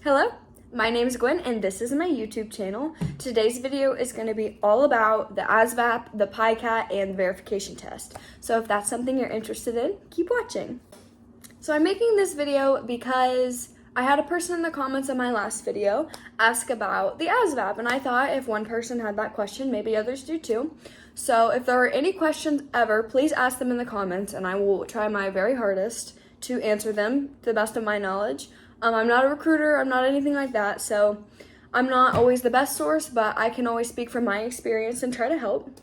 Hello, my name is Gwen and this is my YouTube channel. Today's video is going to be all about the ASVAB, the PiCAT, and the verification test. So if that's something you're interested in, keep watching. So I'm making this video because I had a person in the comments on my last video ask about the ASVAB, and I thought if one person had that question, maybe others do too. So if there are any questions ever, please ask them in the comments and I will try my very hardest to answer them to the best of my knowledge. I'm not a recruiter, I'm not anything like that, so I'm not always the best source, but I can always speak from my experience and try to help.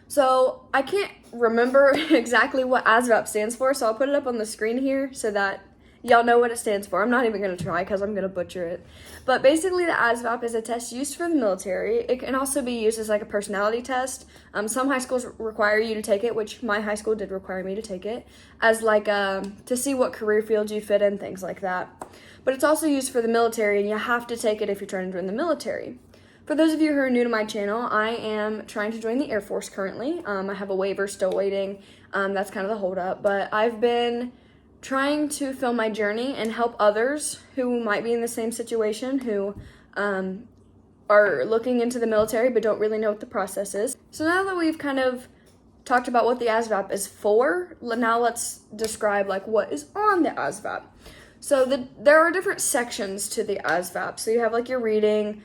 So I can't remember exactly what ASVAB stands for, so I'll put it up on the screen here so that y'all know what it stands for. I'm not even going to try because I'm going to butcher it. But basically the ASVAB is a test used for the military. It can also be used as like a personality test. Some high schools require you to take it, which my high school did require me to take it, as like to see what career field you fit in, things like that. But it's also used for the military, and you have to take it if you're trying to join the military. For those of you who are new to my channel, I am trying to join the Air Force currently. I have a waiver still waiting. That's kind of the holdup, but I've been trying to film my journey and help others who might be in the same situation, who are looking into the military but don't really know what the process is. So now that we've kind of talked about what the ASVAB is for, now let's describe like what is on the ASVAB. So there are different sections to the ASVAB. So you have like your reading,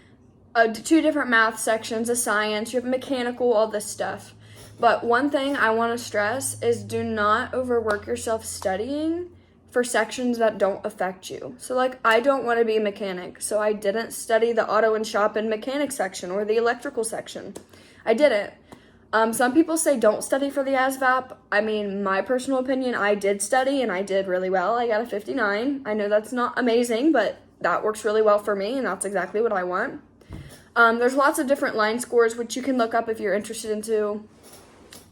2 different math sections, a science, you have mechanical, all this stuff. But one thing I want to stress is do not overwork yourself studying for sections that don't affect you. So like I don't want to be a mechanic, so I didn't study the auto and shop and mechanic section or the electrical section. I didn't. Some people say don't study for the ASVAB. I mean, my personal opinion, I did study and I did really well. I got a 59. I know that's not amazing, but that works really well for me and that's exactly what I want. There's lots of different line scores which you can look up if you're interested into.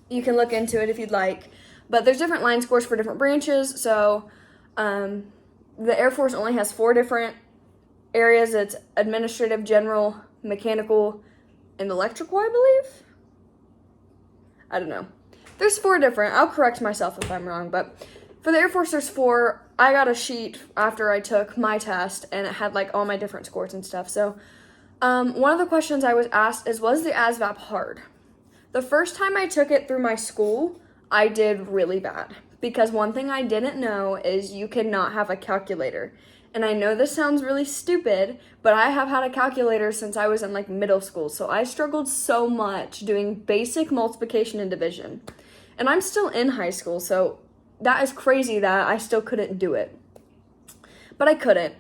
You can look into it if you'd like, but there's different line scores for different branches. So the Air Force only has 4 different areas. It's administrative, general, mechanical, and electrical, I believe. I don't know. There's 4 different. I'll correct myself if I'm wrong, but for the Air Force, there's 4. I got a sheet after I took my test, and it had like all my different scores and stuff. So one of the questions I was asked is, was the ASVAB hard? The first time I took it through my school, I did really bad because one thing I didn't know is you cannot have a calculator. And I know this sounds really stupid, but I have had a calculator since I was in like middle school. So I struggled so much doing basic multiplication and division. And I'm still in high school, so that is crazy that I still couldn't do it. But I couldn't.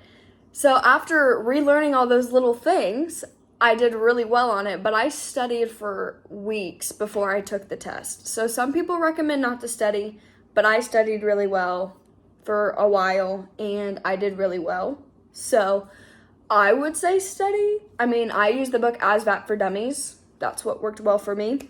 So after relearning all those little things, I did really well on it, but I studied for weeks before I took the test. So some people recommend not to study, but I studied really well for a while and I did really well. So I would say study. I mean, I used the book ASVAB for Dummies. That's what worked well for me.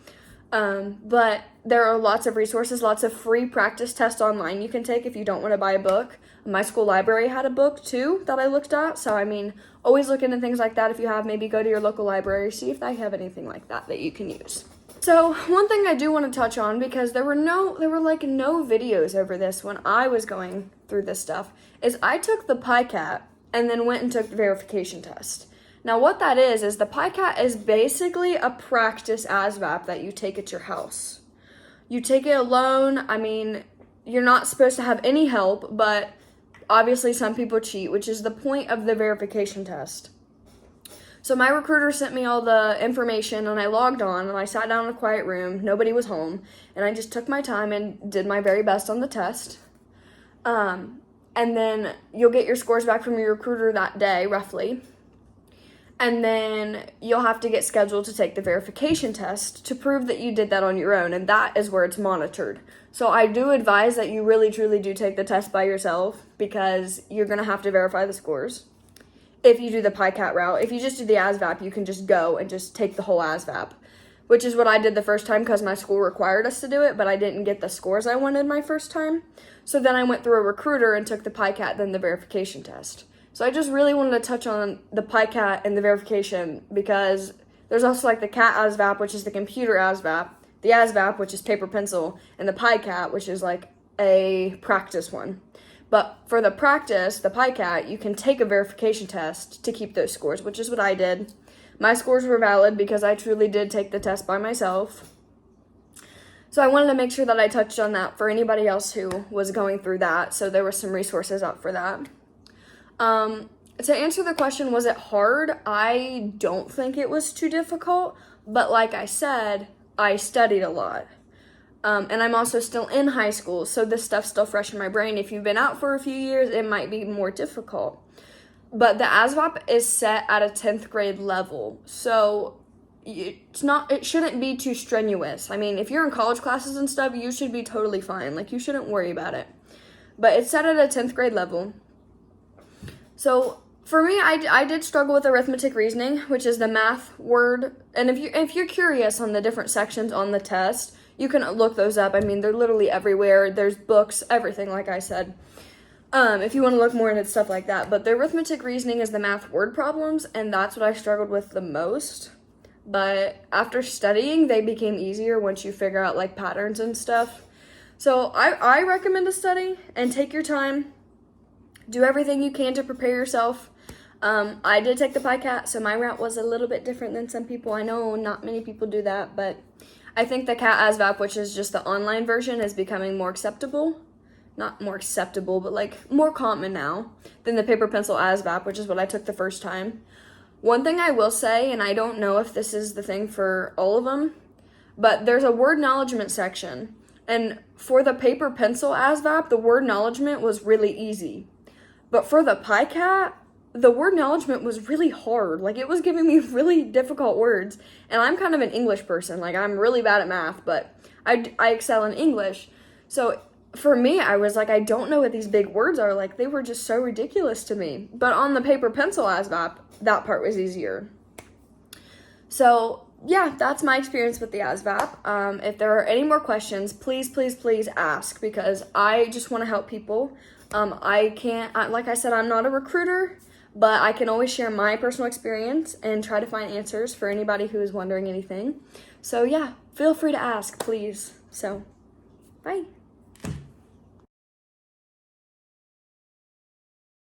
But there are lots of resources, lots of free practice tests online you can take if you don't want to buy a book. My school library had a book too that I looked at. So I mean, always look into things like that. If you have, maybe go to your local library, see if they have anything like that you can use. So one thing I do want to touch on, because there were no videos over this when I was going through this stuff, is I took the PiCAT and then went and took the verification test. Now what that is the PiCAT is basically a practice ASVAB that you take at your house. You take it alone. I mean, you're not supposed to have any help, but obviously some people cheat, which is the point of the verification test. So my recruiter sent me all the information and I logged on and I sat down in a quiet room. Nobody was home and I just took my time and did my very best on the test. And then you'll get your scores back from your recruiter that day, roughly. And then you'll have to get scheduled to take the verification test to prove that you did that on your own, and that is where it's monitored. So I do advise that you really truly do take the test by yourself because you're going to have to verify the scores if you do the PiCAT route. If you just do the ASVAB, you can just go and just take the whole ASVAB, which is what I did the first time because my school required us to do it, but I didn't get the scores I wanted my first time. So then I went through a recruiter and took the PiCAT, then the verification test. So I just really wanted to touch on the PiCAT and the verification because there's also like the CAT ASVAB, which is the computer ASVAB, the ASVAB, which is paper pencil, and the PiCAT, which is like a practice one. But for the practice, the PiCAT, you can take a verification test to keep those scores, which is what I did. My scores were valid because I truly did take the test by myself. So I wanted to make sure that I touched on that for anybody else who was going through that. So there were some resources out for that. To answer the question, was it hard? I don't think it was too difficult. But like I said, I studied a lot. And I'm also still in high school, so this stuff's still fresh in my brain. If you've been out for a few years, it might be more difficult. But the ASVAB is set at a 10th grade level, so it shouldn't be too strenuous. I mean, if you're in college classes and stuff, you should be totally fine. Like, you shouldn't worry about it. But it's set at a 10th grade level. So for me, I did struggle with arithmetic reasoning, which is the math word. And if you're curious on the different sections on the test, you can look those up. I mean, they're literally everywhere. There's books, everything, like I said. If you want to look more into stuff like that. But the arithmetic reasoning is the math word problems, and that's what I struggled with the most. But after studying, they became easier once you figure out, like, patterns and stuff. So I recommend to study and take your time. Do everything you can to prepare yourself. I did take the PiCAT, so my route was a little bit different than some people. I know not many people do that, but I think the CAT ASVAB, which is just the online version, is becoming more acceptable. Not more acceptable, but like more common now than the paper pencil ASVAB, which is what I took the first time. One thing I will say, and I don't know if this is the thing for all of them, but there's a word acknowledgement section. And for the paper pencil ASVAB, the word acknowledgement was really easy. But for the PiCAT, the word acknowledgement was really hard. Like, it was giving me really difficult words. And I'm kind of an English person. Like, I'm really bad at math, but I excel in English. So for me, I was like, I don't know what these big words are. Like, they were just so ridiculous to me. But on the paper pencil ASVAB, that part was easier. So yeah, that's my experience with the ASVAB. If there are any more questions, please, please, please ask, because I just want to help people. Like I said, I'm not a recruiter, but I can always share my personal experience and try to find answers for anybody who is wondering anything. So yeah, feel free to ask, please. So, bye.